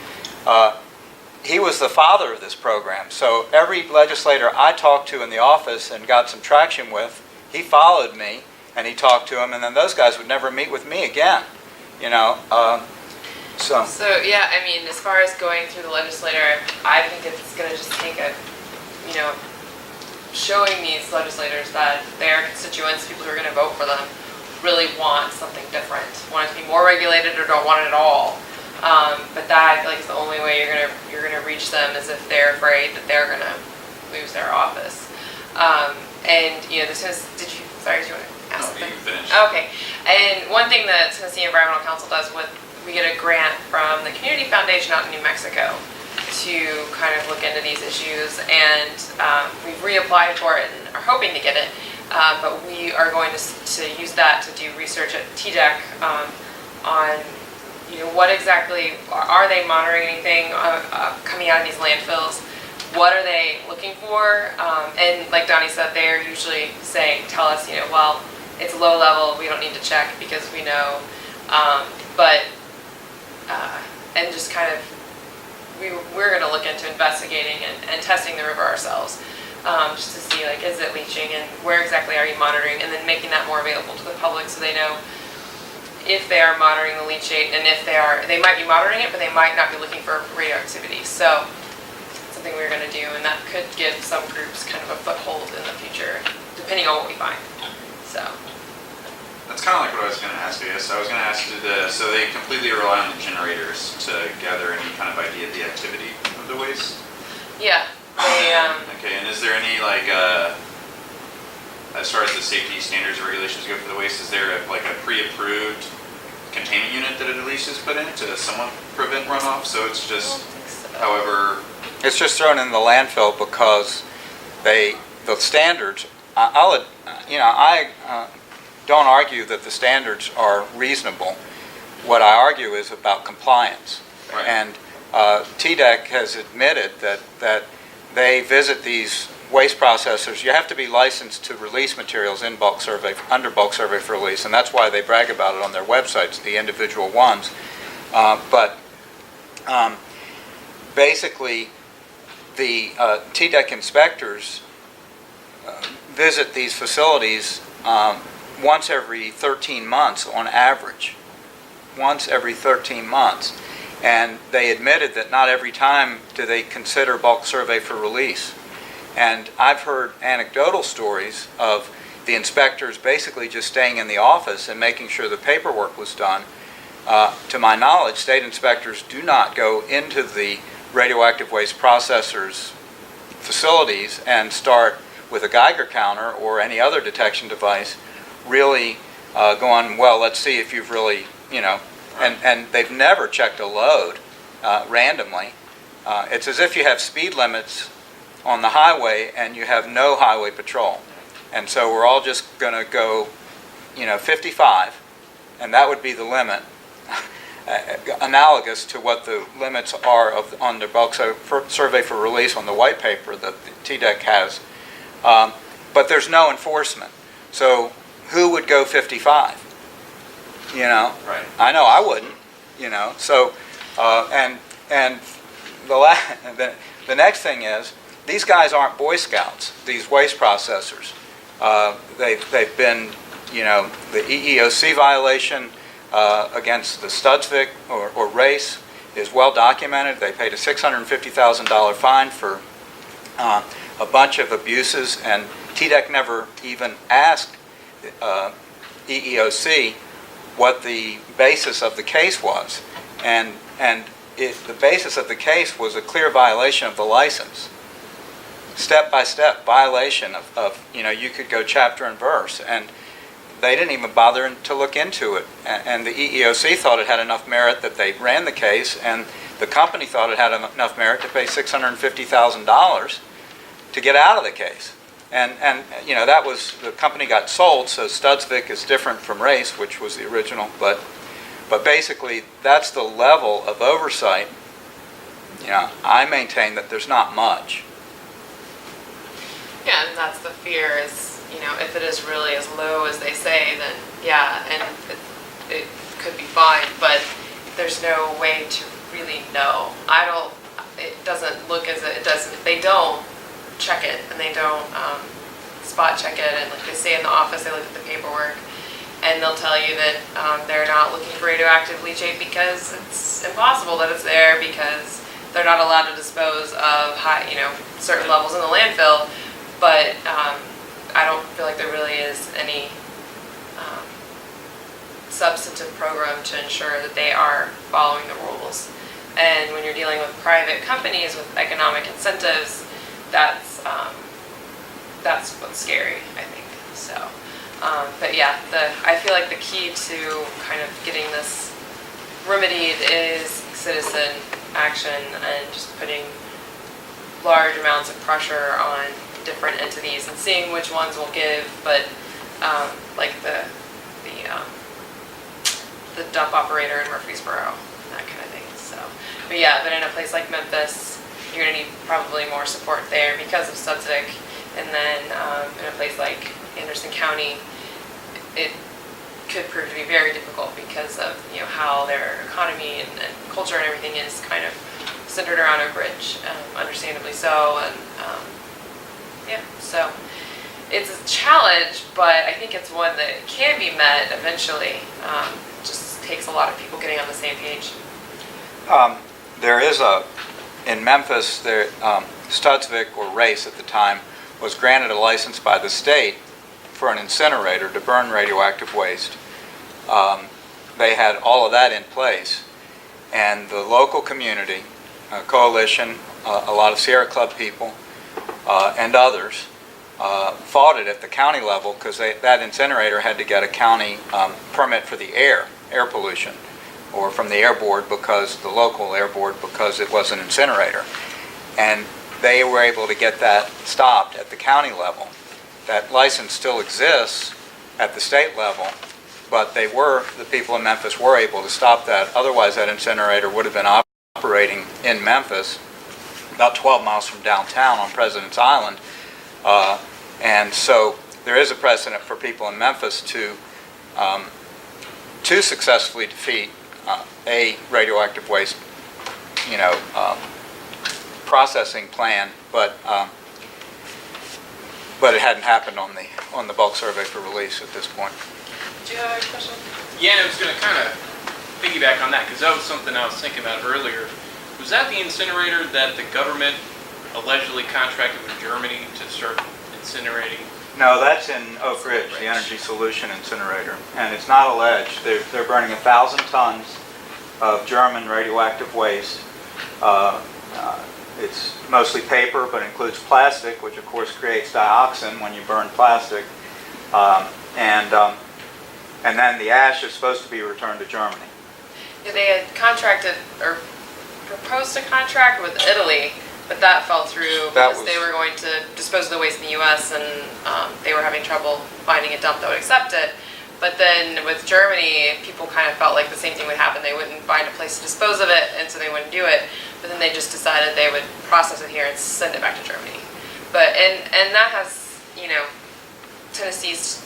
D: He was the father of this program. So every legislator I talked to in the office and got some traction with, he followed me and he talked to him, and then those guys would never meet with me again.
A: So yeah, I mean, as far as going through the legislator, I think it's going to just take showing these legislators that their constituents, people who are going to vote for them, really want something different, want it to be more regulated or don't want it at all. But that, I feel like, is the only way you're gonna reach them, is if they're afraid that they're gonna lose their office. And this is. Did you want to ask something?
C: You can finish.
A: Okay. And one thing that Tennessee Environmental Council does we get a grant from the Community Foundation out in New Mexico to kind of look into these issues, and we've reapplied for it and are hoping to get it. But we are going to use that to do research at TDEC on what exactly are they monitoring anything coming out of these landfills? What are they looking for? And like Donnie said, they're usually tell us, well, it's low level, we don't need to check because we know. And just kind of, we're going to look into investigating and testing the river ourselves, just to see, is it leaching and where exactly are you monitoring, and then making that more available to the public so they know if they are monitoring the leachate, and if they might be monitoring it, but they might not be looking for radioactivity. So something we're going to do, and that could give some groups kind of a foothold in the future, depending on what we find. So
F: that's kind of like what I was going to ask, I guess. I was going to ask you so they completely rely on the generators to gather any kind of idea of the activity of the waste?
A: Yeah. They,
F: okay, and is there any, as far as the safety standards or regulations go for the waste, is there a pre-approved containment unit that it at least is put in to somewhat prevent runoff? So it's just, however...
D: It's just thrown in the landfill because the standards, I don't argue that the standards are reasonable. What I argue is about compliance.
F: Right.
D: And TDEC has admitted that they visit these waste processors. You have to be licensed to release materials under bulk survey for release, and that's why they brag about it on their websites, the individual ones. Basically, the TDEC inspectors visit these facilities once every 13 months on average. Once every 13 months. And they admitted that not every time do they consider bulk survey for release. And I've heard anecdotal stories of the inspectors basically just staying in the office and making sure the paperwork was done. To my knowledge, state inspectors do not go into the radioactive waste processors' facilities and start with a Geiger counter or any other detection device really going, well, let's see if you've really, and they've never checked a load randomly. It's as if you have speed limits on the highway and you have no highway patrol. And so we're all just going to go, 55, and that would be the limit, analogous to what the limits are on the bulk survey for release on the white paper that the TDEC has. But there's no enforcement. So who would go 55?
F: Right.
D: I know I wouldn't. So and the next thing is, these guys aren't Boy Scouts, these waste processors. They've been, the EEOC violation against the Studsvik or race is well documented. They paid a $650,000 fine for a bunch of abuses, and TDEC never even asked EEOC what the basis of the case was. And the basis of the case was a clear violation of the license. Step-by-step violation of you could go chapter and verse. And they didn't even bother to look into it. And the EEOC thought it had enough merit that they ran the case, and the company thought it had enough merit to pay $650,000 to get out of the case. And that was, the company got sold, so Studsvik is different from Race, which was the original, but basically that's the level of oversight. I maintain that there's not much.
A: Yeah, and that's the fear is, if it is really as low as they say, then yeah, and it could be fine, but there's no way to really know. It doesn't look as it doesn't, they don't check it, and they don't spot check it, and like they say in the office, they look at the paperwork, and they'll tell you that they're not looking for radioactive leachate because it's impossible that it's there, because they're not allowed to dispose of high, certain levels in the landfill. But I don't feel like there really is any substantive program to ensure that they are following the rules. And when you're dealing with private companies with economic incentives, that's what's scary, I think. So, but yeah, I feel like the key to kind of getting this remedied is citizen action and just putting large amounts of pressure on different entities and seeing which ones will give, but like the dump operator in Murfreesboro, that kind of thing. So, but yeah, but in a place like Memphis, you're gonna need probably more support there because of Studsvik, and then in a place like Anderson County, it could prove to be very difficult because of how their economy and culture and everything is kind of centered around Oak Ridge, understandably so, and so it's a challenge, but I think it's one that can be met eventually. Just takes a lot of people getting on the same page.
D: There is in Memphis, Studsvik, or Race at the time, was granted a license by the state for an incinerator to burn radioactive waste. They had all of that in place, and the local community, coalition, a lot of Sierra Club people, and others fought it at the county level because that incinerator had to get a county permit for the air pollution, or from the air board, because the local air board, because it was an incinerator. And they were able to get that stopped at the county level. That license still exists at the state level, but the people in Memphis were able to stop that. Otherwise, that incinerator would have been operating in Memphis, about 12 miles from downtown on President's Island. And so there is a precedent for people in Memphis to successfully defeat a radioactive waste, processing plan, but it hadn't happened on the bulk survey for release at this point.
A: Do you have a question?
G: Yeah, I was going to kind of piggyback on that, because that was something I was thinking about earlier. Was that the incinerator that the government allegedly contracted with Germany to start incinerating?
D: No, that's in Oak Ridge, the Energy Solution incinerator, and it's not alleged. They're burning 1,000 tons of German radioactive waste. It's mostly paper, but includes plastic, which of course creates dioxin when you burn plastic. And then the ash is supposed to be returned to Germany.
A: Yeah, they had contracted or proposed a contract with Italy, but that fell through because they were going to dispose of the waste in the U.S. and they were having trouble finding a dump that would accept it. But then with Germany, people kind of felt like the same thing would happen. They wouldn't find a place to dispose of it, and so they wouldn't do it. But then they just decided they would process it here and send it back to Germany. But and that has, Tennessee's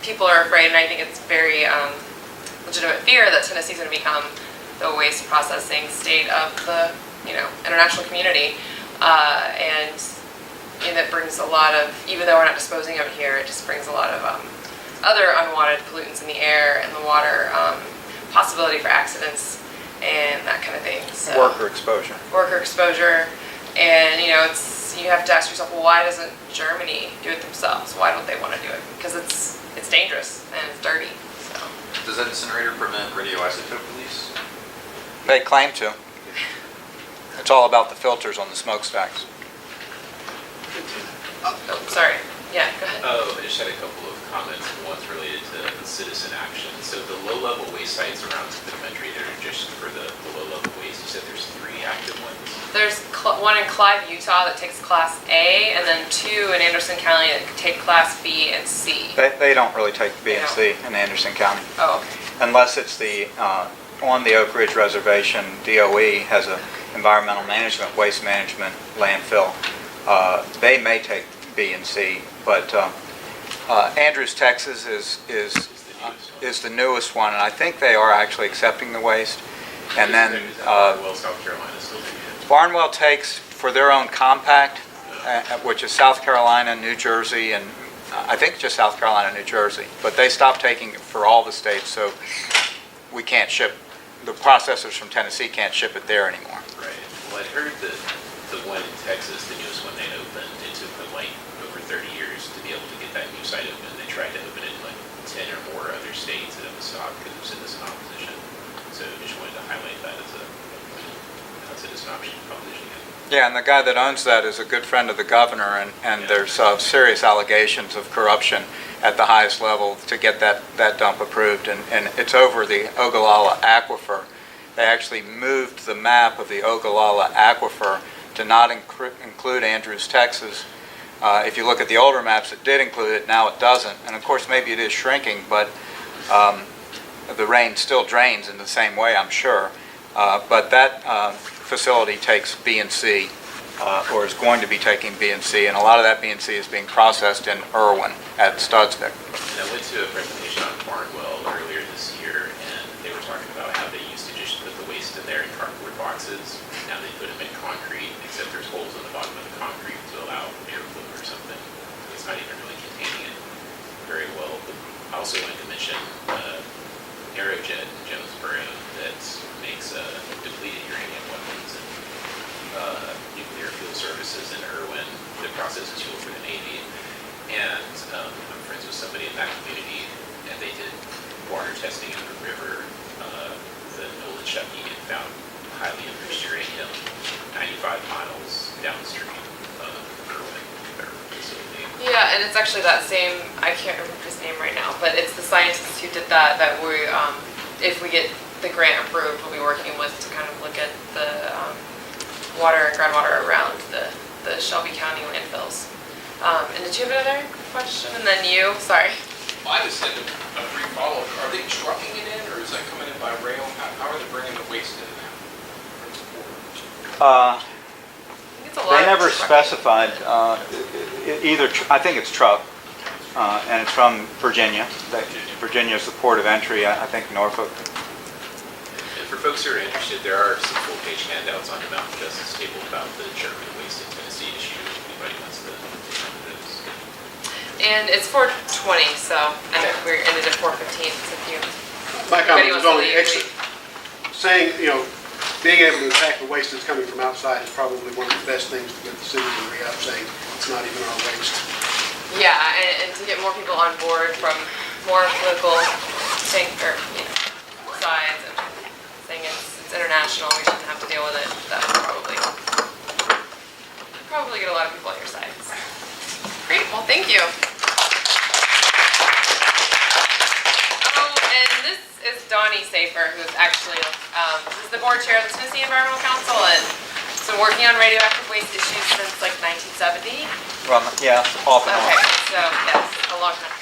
A: people are afraid, and I think it's very legitimate fear that Tennessee's going to become the waste processing state of the international community, and that brings a lot of, even though we're not disposing of it here, it just brings a lot of other unwanted pollutants in the air and the water, possibility for accidents and that kind of thing. So,
D: Worker exposure,
A: and you have to ask yourself, well, why doesn't Germany do it themselves? Why don't they want to do it? Because it's dangerous and it's dirty. So.
F: Does that incinerator prevent radioisotope release?
D: they claim to. It's all about the filters on the smokestacks.
A: Oh, sorry. Yeah, go ahead.
C: Oh, I just had a couple of comments. One's related to citizen action. So the low-level waste sites around the country that are just for the low-level waste, you said there's 3 active ones?
A: There's one in Clive, Utah that takes Class A, and then 2 in Anderson County that take Class B and C.
D: They don't really take B and C in Anderson County,
A: Oh, okay.
D: unless it's the, on the Oak Ridge Reservation, DOE has a environmental management, waste management landfill. They may take B and C, but Andrews, Texas is the newest one, and I think they are actually accepting the waste. And then
C: Well, South Carolina still doing it.
D: Barnwell takes for their own compact, which is South Carolina, New Jersey, and I think just South Carolina, New Jersey. But they stopped taking it for all the states, so we can't ship, the processors from Tennessee can't ship it there anymore.
C: Right. Well, I'd heard that the one in Texas, the newest one they opened, it took them like over 30 years to be able to get that new site open. They tried to open it in like 10 or more other states and it was stopped because of citizen opposition. So just wanted to highlight that as a citizen opposition.
D: Yeah, and the guy that owns that is a good friend of the governor, and there's serious allegations of corruption at the highest level to get that dump approved, and it's over the Ogallala Aquifer. They actually moved the map of the Ogallala Aquifer to not include Andrews, Texas. If you look at the older maps, it did include it, now it doesn't. And of course, maybe it is shrinking, but the rain still drains in the same way, I'm sure. But that facility takes B and C, or is going to be taking B and C, and a lot of that B and C is being processed in Irwin at Studsvik.
C: And I went to a presentation on Barnwell earlier this year, and they were talking about how they used to just put the waste in there in cardboard boxes. Now they put them in concrete, except there's holes in the bottom of the concrete to allow airflow or something. It's not even really containing it very well. But I also wanted to mention Aerojet in Jonesboro that makes depleted uranium weapons and nuclear fuel services in Irwin that processes fuel for the Navy. And I'm friends with somebody in that community, and they did water testing in the river, the Nolan Shucky, and found highly enriched uranium 95 miles downstream of Irwin, their facility.
A: Yeah, and it's actually that same, I can't remember his name right now, but it's the scientists who did that we, if we get the grant approved, we'll be working with to kind of look at the water and groundwater around the Shelby County landfills. And did you have another question? And then you, sorry.
G: Well, I just had a brief follow-up. Are they trucking it in, or is that coming in by rail? How are they bringing the waste in now?
A: I think it's a lot
D: They
A: of
D: never
A: trucking.
D: specified either. I think it's truck, and it's from Virginia. Virginia is the port of entry. I think Norfolk.
C: And for folks who are interested, there are some full-page handouts on the Mountain Justice table about the German waste in Tennessee issue, if anybody wants to look at those.
A: And it's 4:20, so, and we ended at 4:15, so if you,
B: My comment
A: Anybody
B: was
A: wants to
B: only
A: leave,
B: saying, being able to attack the waste that's coming from outside is probably one of the best things to get the city to re-up, saying it's not even our waste.
A: yeah, and to get more people on board from more political sides and saying it's international, we shouldn't have to deal with it, that would probably get a lot of people on your side. Great, well, thank you. Oh, and this is Donnie Safer, who's actually, he's the board chair of the Tennessee Environmental Council, and has been working on radioactive waste issues since like 1970.
D: Well, yeah, off and on.
A: Okay, so yes, a long time.